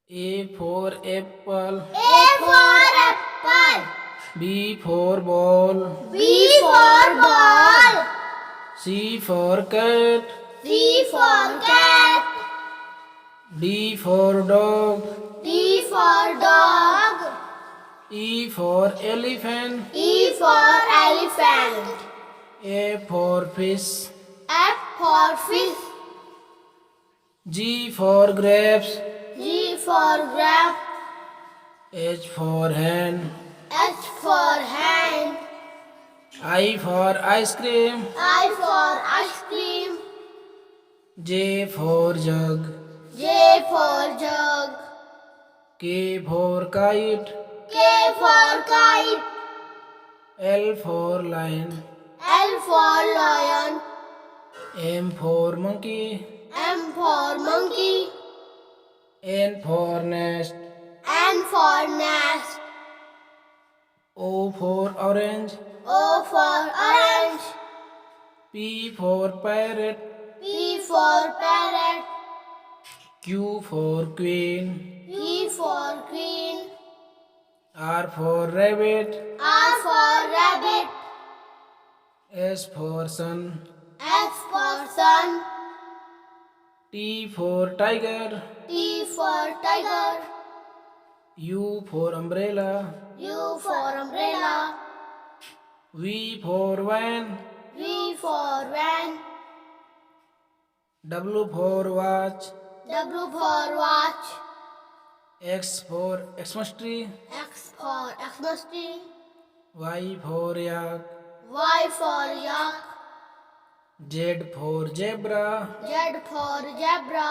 A for apple. A for apple. B for ball. B for ball. C for cat. C for cat. D for dog. D for dog. E for elephant. E for elephant. A for fish. F for fish. G for grapes. G for grape. H for hen. H for hand. I for ice cream. I for ice cream. J for jug. J for jug. K for kite. K for kite. L for lion. L for lion. M for monkey. M for monkey. N for nest. N for nest. O for orange. O for orange. P for parrot. P for parrot. Q for queen. Q for queen. R for rabbit. R for rabbit. S for sun. S for sun. T for tiger. T for tiger. U for umbrella. U for umbrella. V for van. V for van. W for watch. W for watch. X for Xmas tree. X for Xmas tree. Y for yak. Y for yak. Z for zebra. Z for zebra.